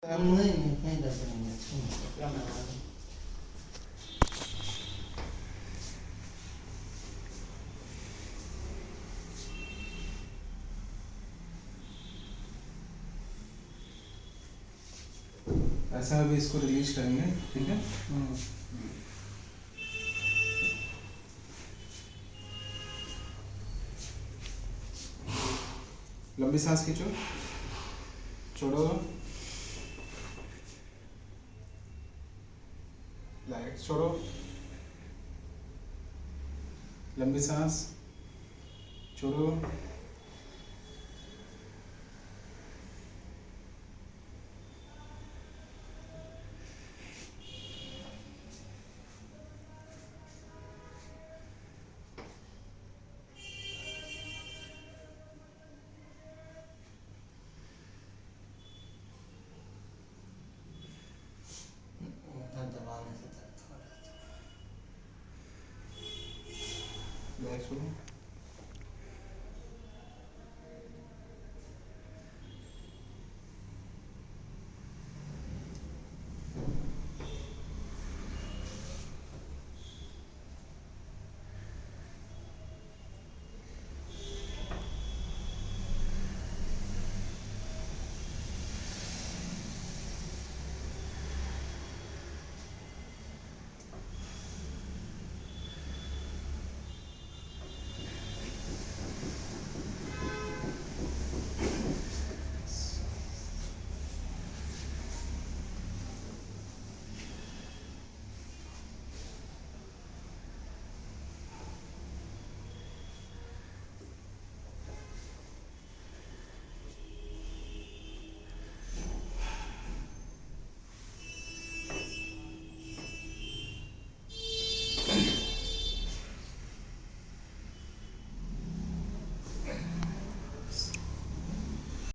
नहीं नहीं नहीं दस नहीं ऐसा अभी इसको रिलीज करेंगे, ठीक है। लंबी सांस खींचो, छोड़ो, लाइट छोड़ो, लंबी सांस, छोड़ो, दबाने से दर्द हो रहा है। लाइट छोड़ो।